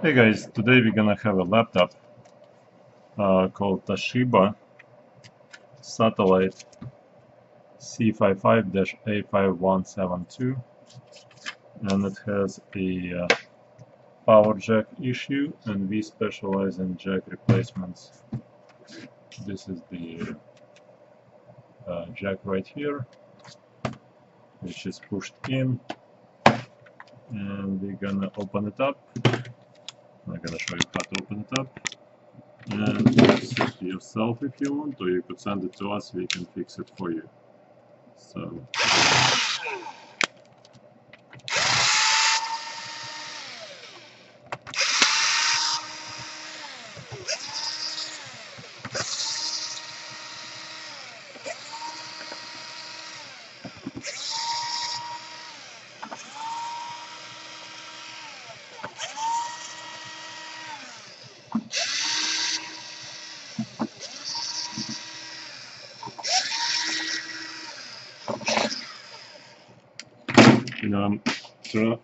Hey guys, today we're gonna have a laptop called Toshiba Satellite C55-a5172, and it has a power jack issue, and we specialize in jack replacements. This is the jack right here, which is pushed in, and we're gonna open it up. I'm gonna show you how to open it up. And fix it yourself if you want, or you could send it to us, we can fix it for you. So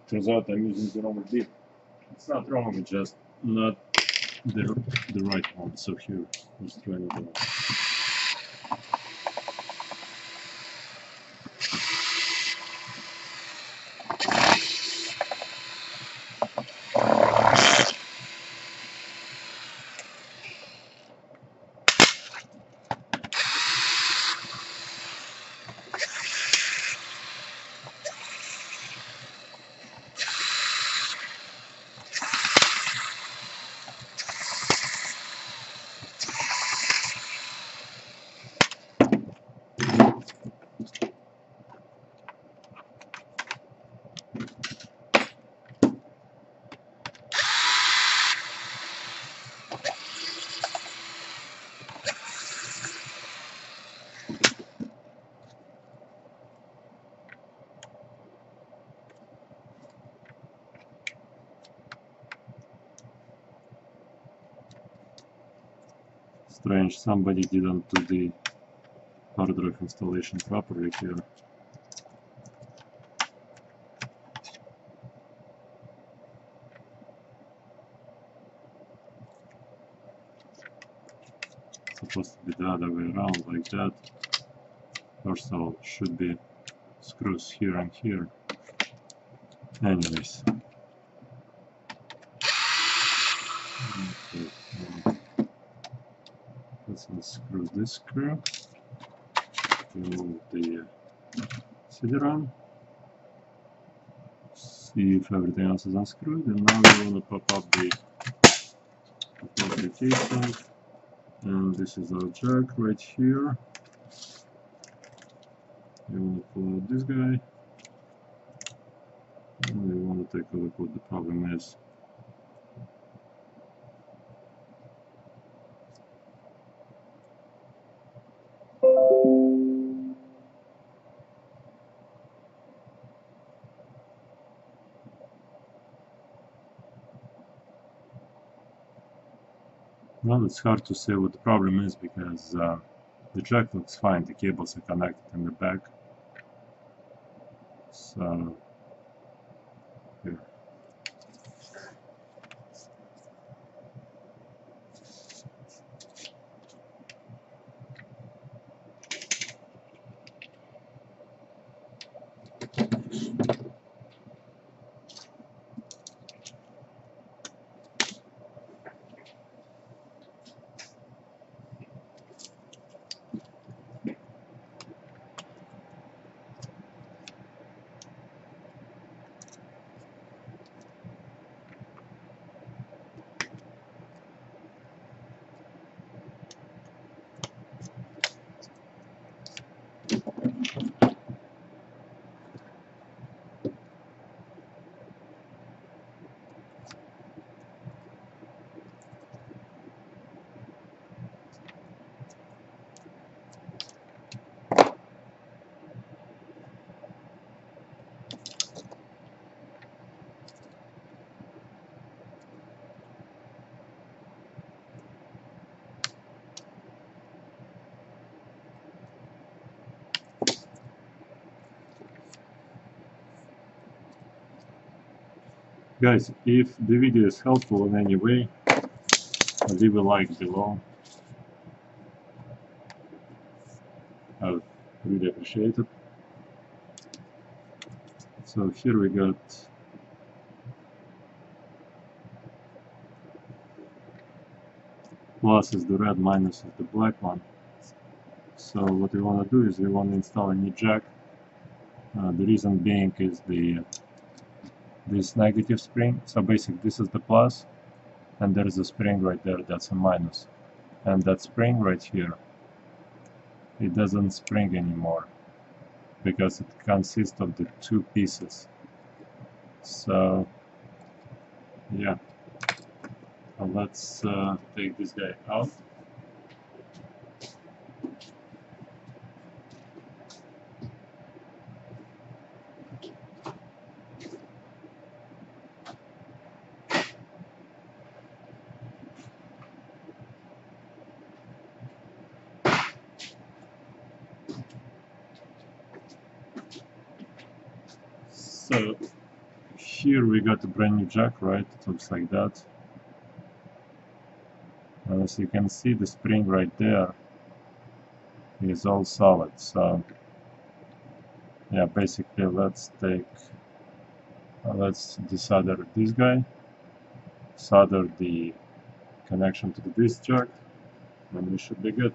turns out I'm using the wrong bit. It's not wrong, it's just not the right one. So here, let's try another one. Strange, somebody didn't do the hard drive installation properly here. It's supposed to be the other way around, like that. First of all, should be screws here and here. Anyways. Okay, let's unscrew this screw. Remove the CD-ROM. See if everything else is unscrewed, and now we want to pop up the casing. And this is our jack right here. We want to pull out this guy, and we want to take a look what the problem is. Well, it's hard to say what the problem is because the jack looks fine, the cables are connected in the back. So, here. Guys, if the video is helpful in any way, leave a like below. I would really appreciate it. So here we got plus is the red, minus is the black one. So what we want to do is we want to install a new jack. The reason being is this negative spring. So basically this is the plus, and there is a spring right there, that's a minus. And that spring right here, it doesn't spring anymore because it consists of the two pieces. So yeah, let's take this guy out. So here we got a brand new jack, right? It looks like that. And as you can see, the spring right there is all solid. So yeah, basically let's desolder this guy, solder the connection to this jack, and we should be good.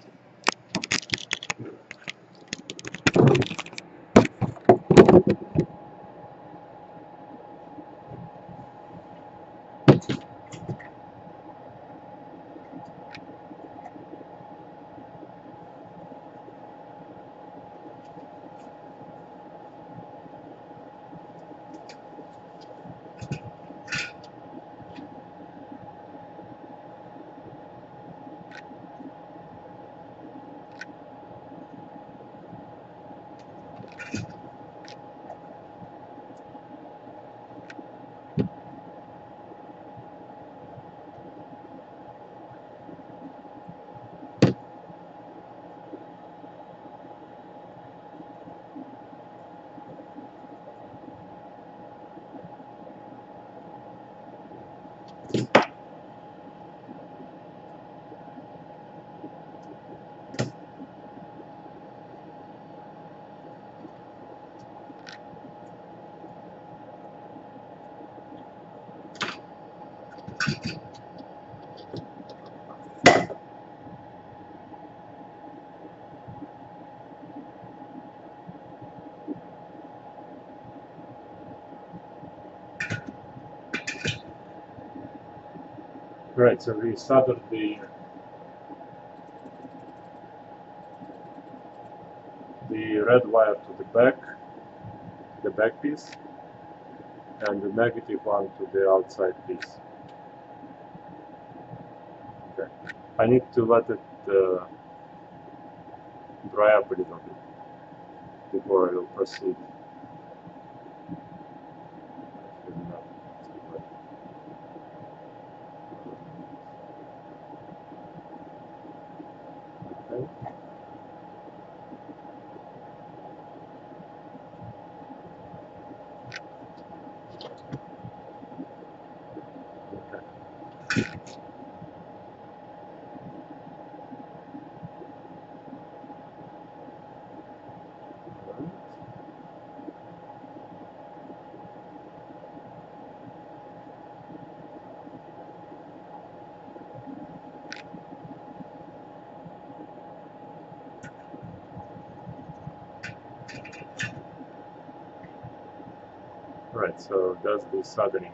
Right, so we soldered the red wire to the back piece, and the negative one to the outside piece. Okay. I need to let it dry up a little bit before I will proceed. Okay. Right, so that's the soldering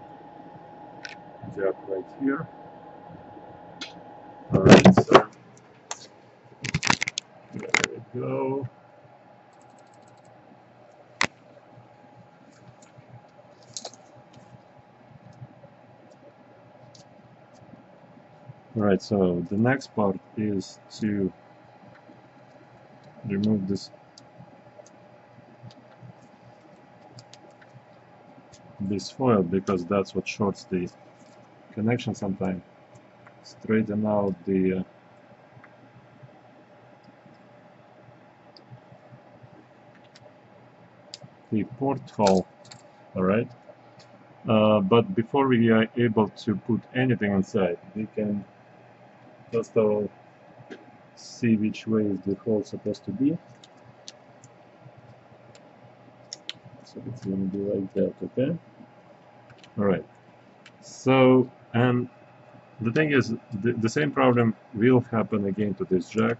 jack right here. Alright, so there we go. Alright, so the next part is to remove this foil, because that's what shorts the connection sometimes. Straighten out the porthole. Alright, But before we are able to put anything inside, we can first of all see which way is the hole supposed to be. So it's going to be like that, okay? Alright. So, and the thing is, the same problem will happen again to this jack,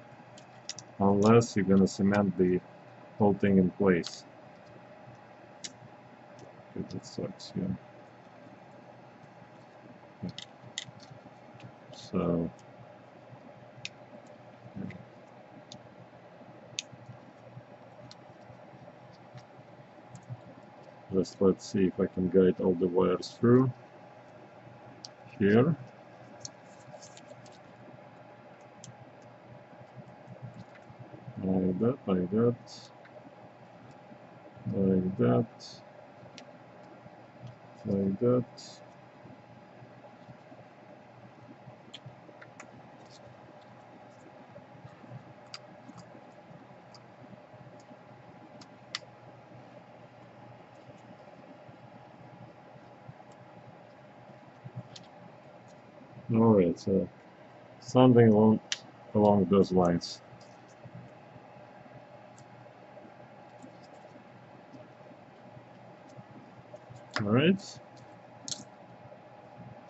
unless you're going to cement the whole thing in place. Okay, that sucks, yeah. So, just let's see if I can guide all the wires through here. Like that, like that, like that, like that. Alright, so something along those lines. Alright,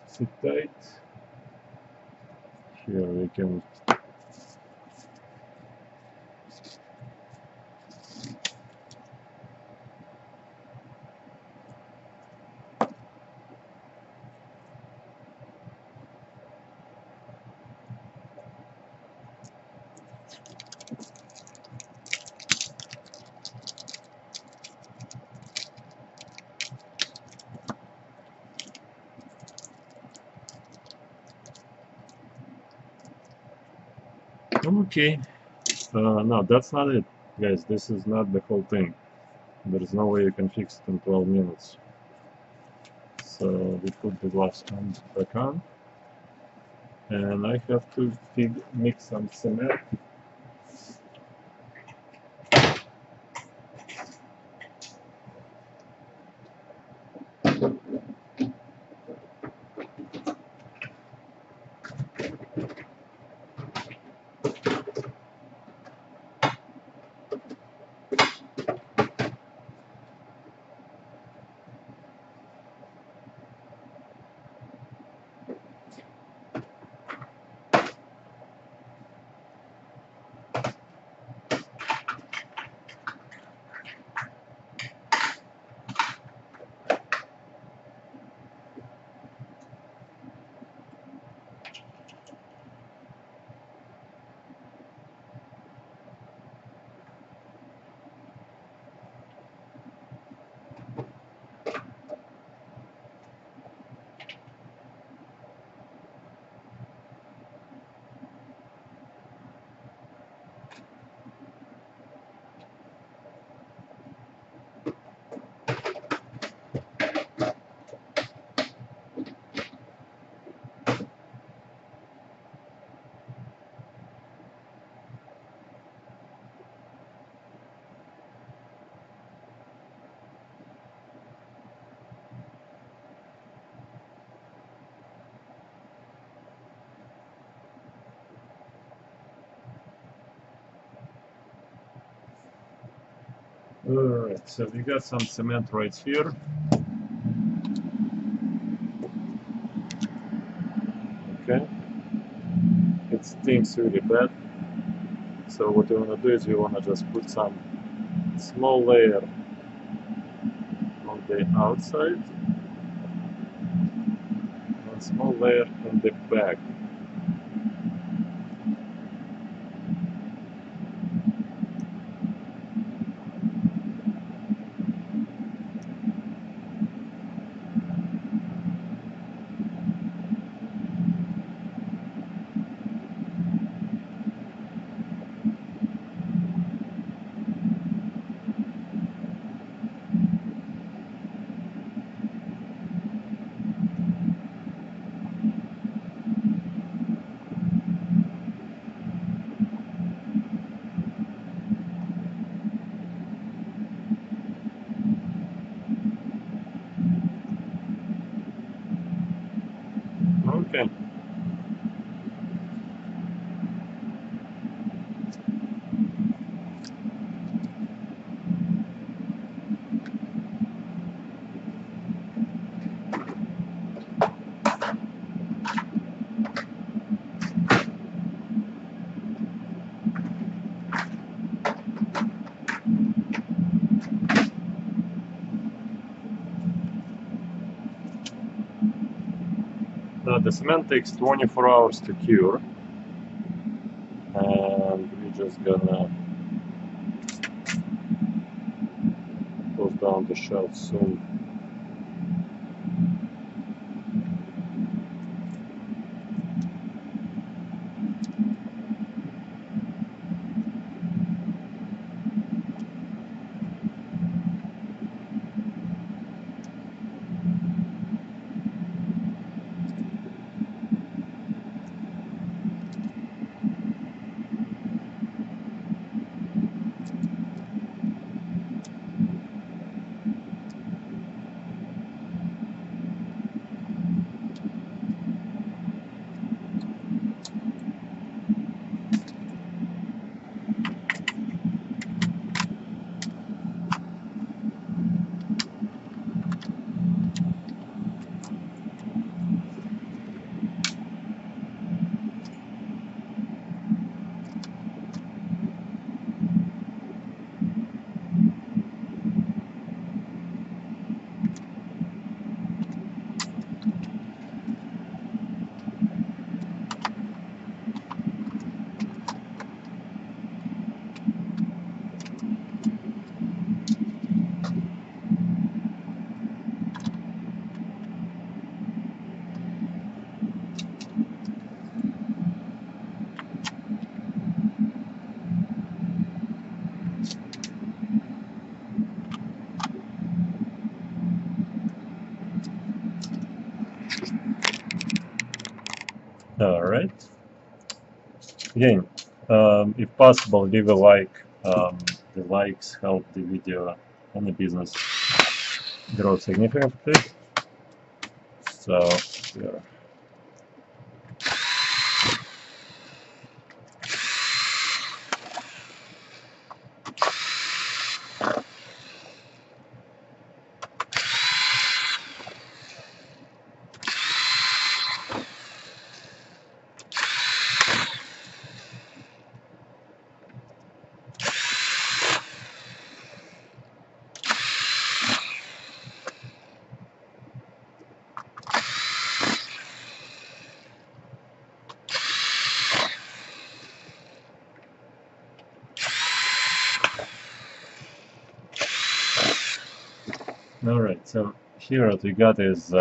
sit tight. Here we can okay. No, that's not it, guys. This is not the whole thing. There is no way you can fix it in 12 minutes. So we put the gloves on back on, and I have to mix some cement. Alright, so we got some cement right here. Okay, it stinks really bad. So what you want to do is you want to just put some small layer on the outside, and small layer on the back. Okay. The cement takes 24 hours to cure, and we're just gonna close down the shelf soon. Alright. Again, if possible, leave a like. The likes help the video and the business grow significantly. So, here. Alright, so here what we got is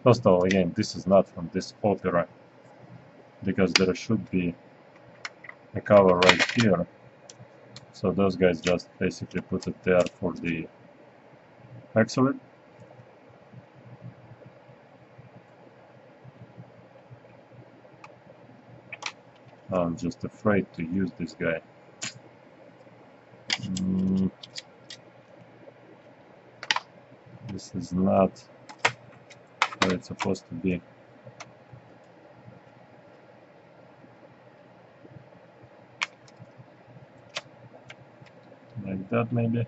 first of all, again, this is not from this Opera, because there should be a cover right here. So those guys just basically put it there for the excellent. I'm just afraid to use this guy. This is not where it's supposed to be. Like that, maybe.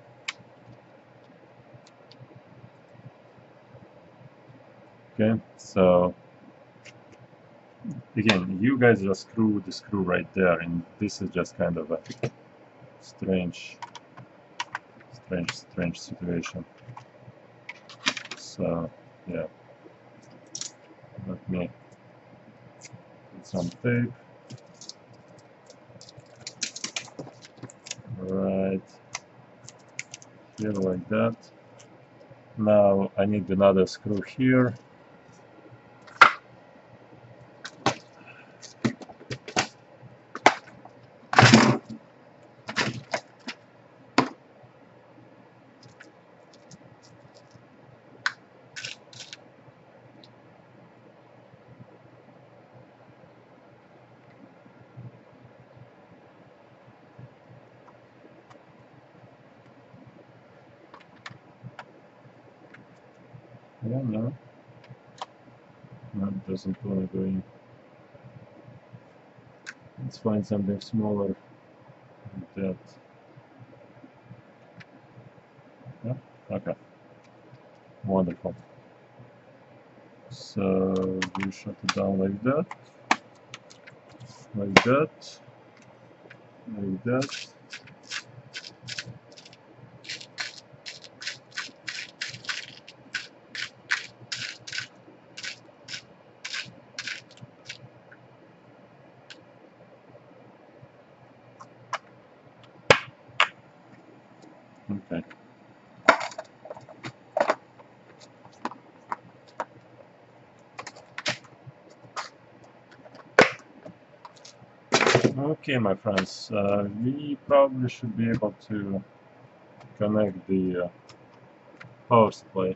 Okay, so again, you guys just screw the screw right there, and this is just kind of a strange situation. So yeah, let me put some tape right here like that. Now I need another screw here. Yeah, no. That doesn't want to go in. Let's find something smaller than that. Yeah? Okay. Wonderful. So we shut it down like that, like that, like that. Okay. Okay, my friends, we probably should be able to connect the power supply.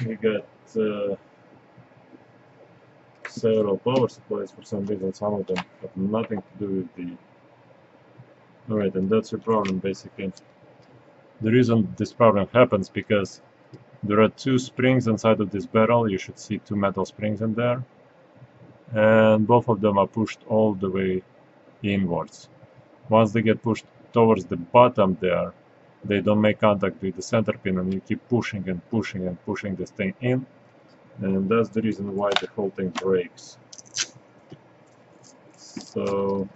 We got several power supplies for some reason. Some of them have nothing to do with the. Alright, and that's your problem basically. The reason this problem happens because there are two springs inside of this barrel. You should see two metal springs in there, and both of them are pushed all the way inwards. Once they get pushed towards the bottom there, they don't make contact with the center pin, and you keep pushing and pushing and pushing this thing in, and that's the reason why the whole thing breaks. So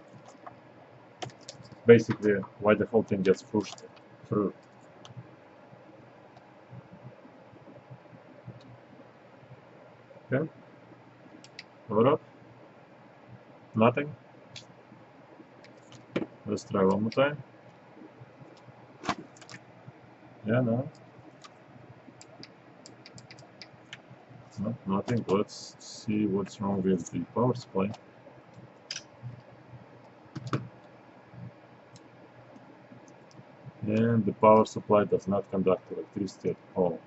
basically why the whole thing gets pushed through. Okay, load up, nothing. Let's try one more time. Yeah, no, nothing. Let's see what's wrong with the power supply. And the power supply does not conduct electricity at all.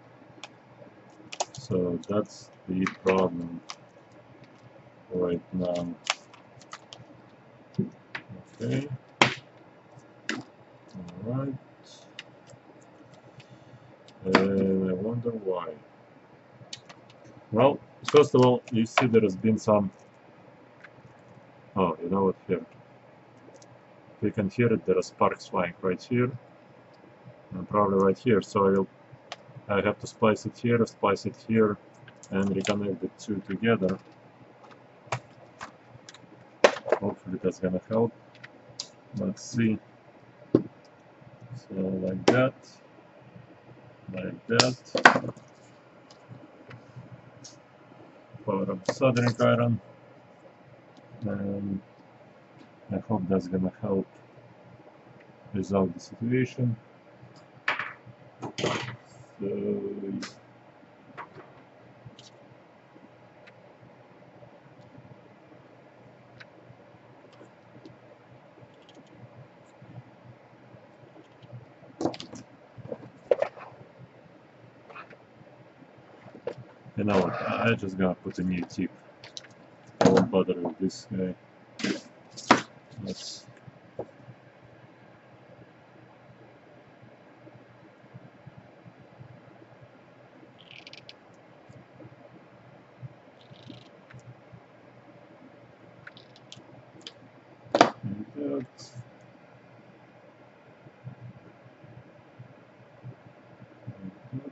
So that's the problem right now. Okay. Alright. And I wonder why. Well, first of all, you see there has been some. Oh, you know what? Here. You can hear it, there are sparks flying right here. And probably right here. So I have to splice it here, and reconnect the two together. Hopefully that's gonna help. Let's see. So like that. Like that. Power up the soldering iron. And I hope that's gonna help resolve the situation. So you know what, I just gonna put a new tip. I won't bother with this guy. Let's like that.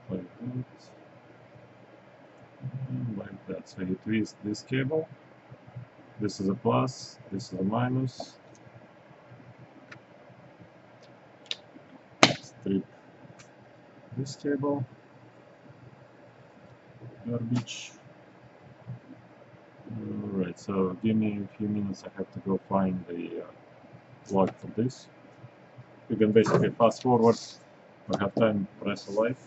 Like that. And like that. So you twist this cable. This is a plus, this is a minus. Strip this cable. Garbage. Alright, so give me a few minutes, I have to go find the plug for this. You can basically fast forward or have time, press a light.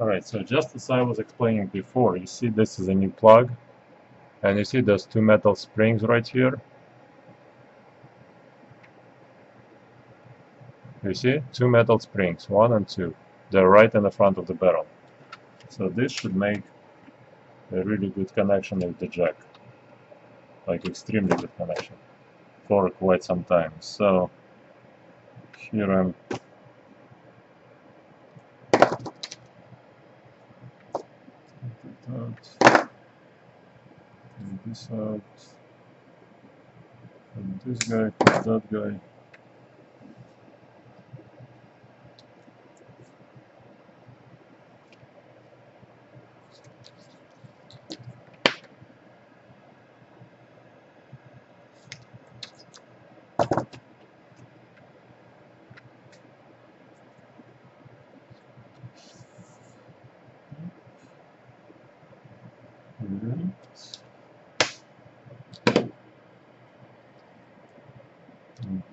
Alright, so just as I was explaining before, you see this is a new plug, and you see those two metal springs right here. You see? Two metal springs, 1 and 2. They're right in the front of the barrel. So this should make a really good connection with the jack. Like extremely good connection for quite some time. So here I'm out, and this out, and this guy, that guy.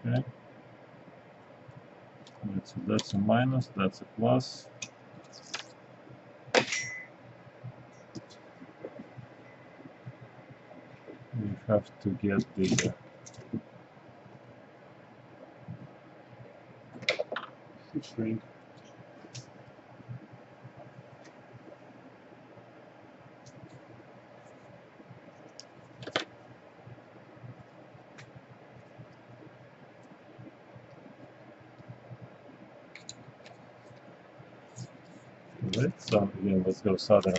Okay. So that's a minus, that's a plus. We have to get the string. Right, so again, let's go solder.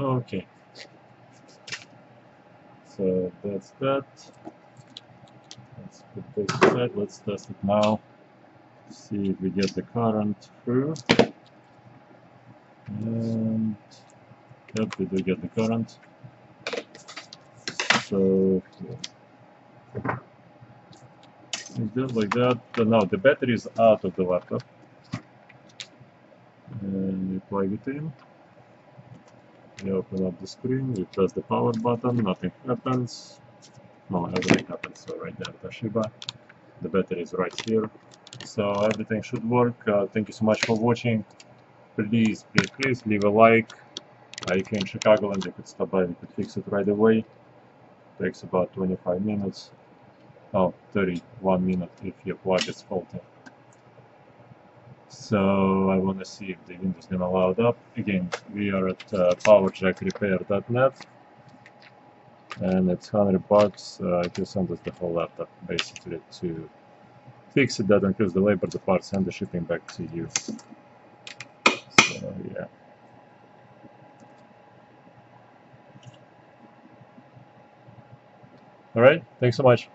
Okay, so that's that. Let's put this aside. Let's test it now. See if we get the current through. And yep, we do get the current. So it's just like that. Now the battery is out of the laptop. And we plug it in. We open up the screen, we press the power button, nothing happens. No, everything happens. So right there, Toshiba. The battery is right here. So everything should work. Thank you so much for watching. Please leave a like. If you're in Chicago and you could stop by, we could fix it right away. Takes about 25 minutes. Oh, 31 minutes if your plug is faulty. So I want to see if the Windows gonna load up. Again, we are at powerjackrepair.net, and it's $100. If you send us the whole laptop basically to fix it, that includes the labor, the parts, and the shipping back to you. So yeah. All right. Thanks so much.